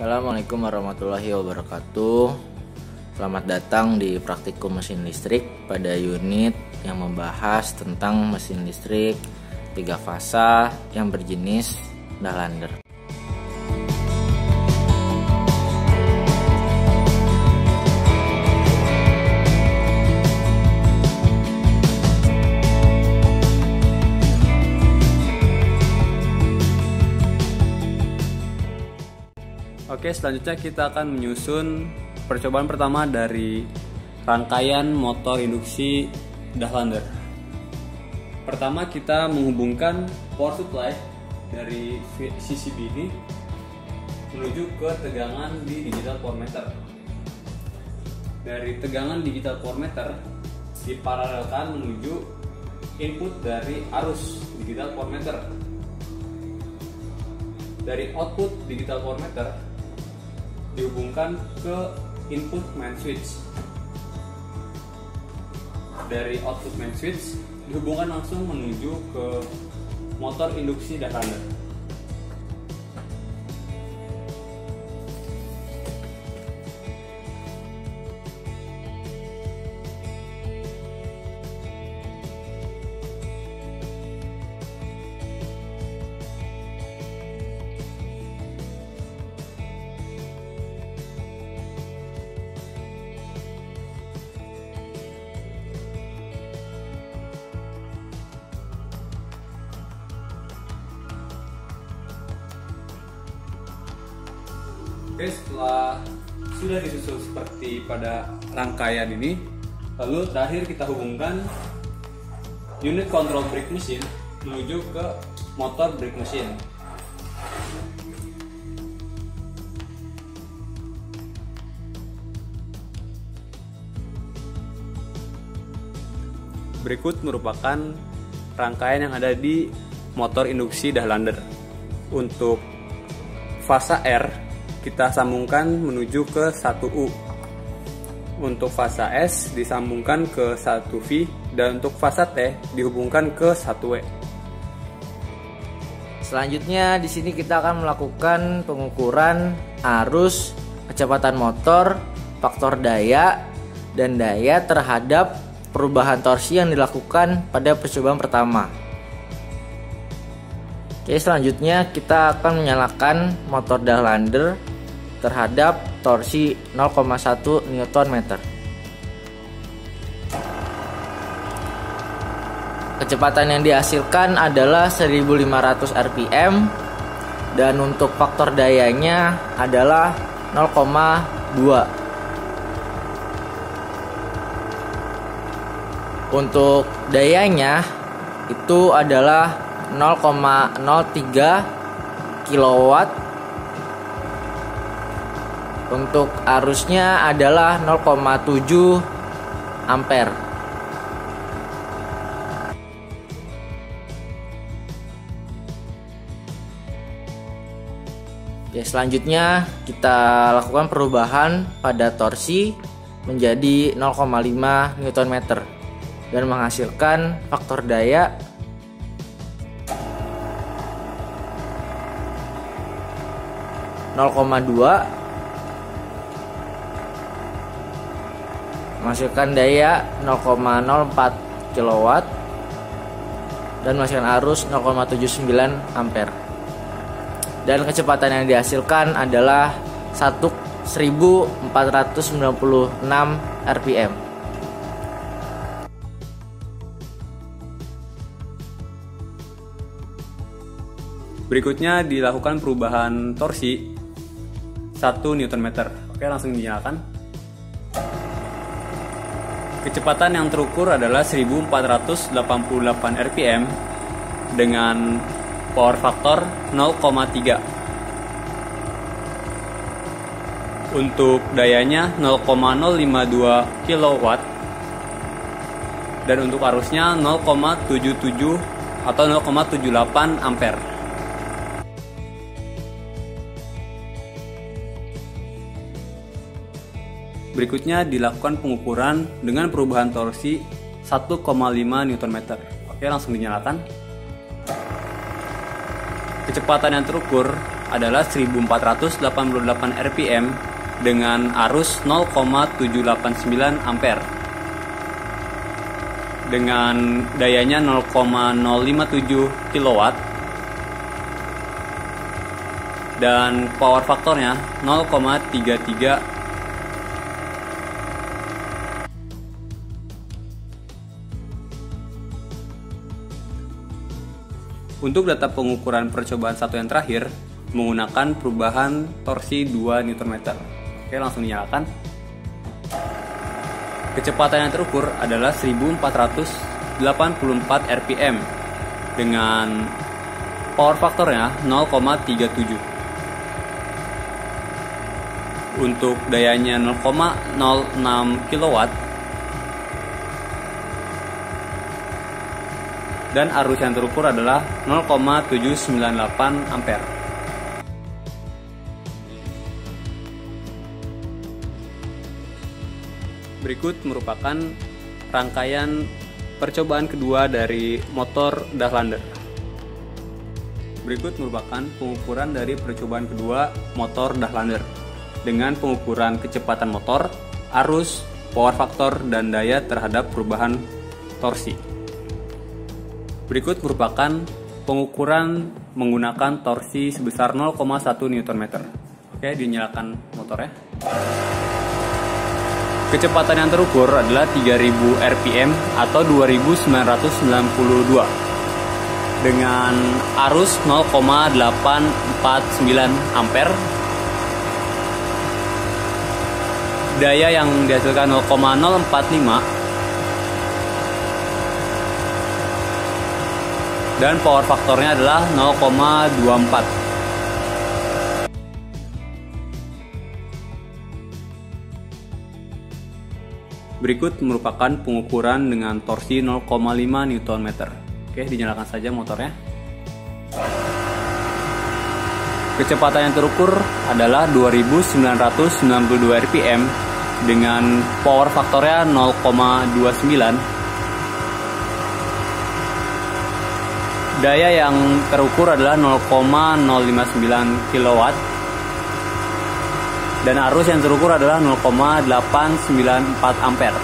Assalamualaikum warahmatullahi wabarakatuh. Selamat datang di praktikum mesin listrik pada unit yang membahas tentang mesin listrik 3 fasa yang berjenis Dahlander. Oke, selanjutnya kita akan menyusun percobaan pertama dari rangkaian motor induksi Dahlander. Pertama kita menghubungkan power supply dari CCB ini menuju ke tegangan di digital power meter. Dari tegangan digital power meter diparalelkan menuju input dari arus digital power meter. Dari output digital power meter dihubungkan ke input main switch. Dari output main switch dihubungkan langsung menuju ke motor induksi Dahlander. Oke, setelah sudah disusun seperti pada rangkaian ini, lalu terakhir kita hubungkan unit control brake mesin menuju ke motor brake mesin. Berikut merupakan rangkaian yang ada di motor induksi Dahlander. Untuk fasa R kita sambungkan menuju ke 1U. Untuk fasa S disambungkan ke 1V dan untuk fasa T dihubungkan ke 1W. Selanjutnya di sini kita akan melakukan pengukuran arus, kecepatan motor, faktor daya, dan daya terhadap perubahan torsi yang dilakukan pada percobaan pertama. Oke, selanjutnya kita akan menyalakan motor Dahlander terhadap torsi 0,1 Nm. Kecepatan yang dihasilkan adalah 1500 rpm dan untuk faktor dayanya adalah 0,2. Untuk dayanya itu adalah 0,03 kW. Untuk arusnya adalah 0,7 ampere. Oke, selanjutnya kita lakukan perubahan pada torsi menjadi 0,5 Nm dan menghasilkan faktor daya 0,2, menghasilkan daya 0,04 kW dan menghasilkan arus 0,79 ampere. Dan kecepatan yang dihasilkan adalah 1496 rpm. Berikutnya dilakukan perubahan torsi 1 Nm. Oke, langsung dinyalakan. Kecepatan yang terukur adalah 1488 rpm dengan power factor 0,3. Untuk dayanya 0,052 kW dan untuk arusnya 0,77 atau 0,78 ampere. Berikutnya dilakukan pengukuran dengan perubahan torsi 1,5 Nm. Oke, langsung dinyalakan. Kecepatan yang terukur adalah 1488 rpm dengan arus 0,789 ampere dengan dayanya 0,057 kW dan power faktornya 0,33. Untuk data pengukuran percobaan satu yang terakhir menggunakan perubahan torsi 2 Nm. Oke, langsung dinyalakan. Kecepatan yang terukur adalah 1484 rpm dengan power faktornya 0,37. Untuk dayanya 0,06 kW dan arus yang terukur adalah 0,798 ampere. Berikut merupakan rangkaian percobaan kedua dari motor Dahlander. Berikut merupakan pengukuran dari percobaan kedua motor Dahlander dengan pengukuran kecepatan motor, arus, power faktor, dan daya terhadap perubahan torsi. Berikut merupakan pengukuran menggunakan torsi sebesar 0,1 Nm. Oke, dinyalakan motornya. Kecepatan yang terukur adalah 3000 rpm atau 2992 dengan arus 0,849 ampere. Daya yang dihasilkan 0,045 dan power faktornya adalah 0,24. Berikut merupakan pengukuran dengan torsi 0,5 Nm. Oke, dinyalakan saja motornya. Kecepatan yang terukur adalah 2992 rpm dengan power faktornya 0,29. Daya yang terukur adalah 0,059 kW dan arus yang terukur adalah 0,894 ampere.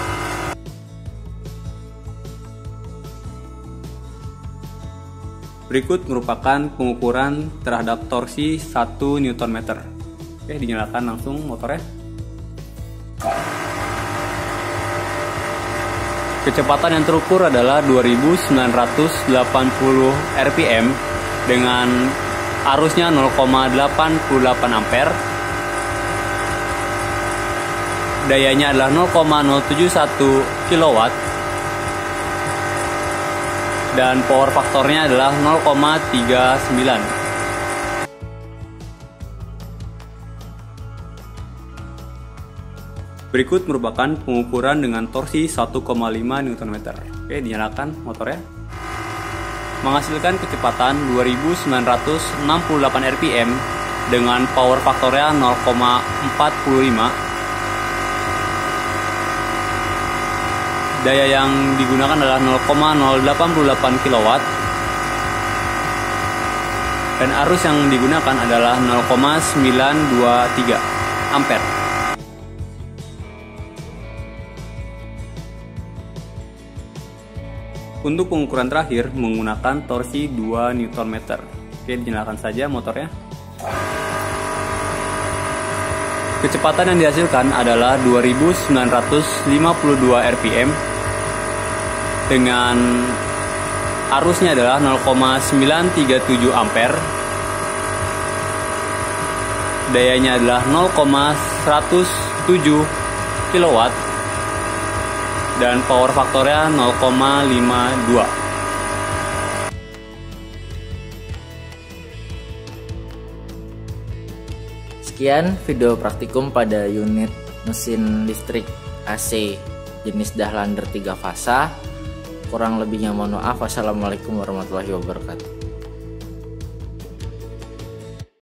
Berikut merupakan pengukuran terhadap torsi 1 Nm. Oke, dinyalakan langsung motornya. Kecepatan yang terukur adalah 2980 rpm dengan arusnya 0,88 ampere. Dayanya adalah 0,071 kW dan power faktornya adalah 0,39. Berikut merupakan pengukuran dengan torsi 1,5 Nm. Oke, dinyalakan motornya. Menghasilkan kecepatan 2968 rpm dengan power faktornya 0,45. Daya yang digunakan adalah 0,088 kW dan arus yang digunakan adalah 0,923 ampere. Untuk pengukuran terakhir menggunakan torsi 2 Nm. Oke, dinyalakan saja motornya. Kecepatan yang dihasilkan adalah 2952 rpm dengan arusnya adalah 0,937 ampere. Dayanya adalah 0,107 kW dan power faktornya 0,52. Sekian video praktikum pada unit mesin listrik AC jenis Dahlander 3 fasa. Kurang lebihnya mohon maaf. Wassalamualaikum warahmatullahi wabarakatuh.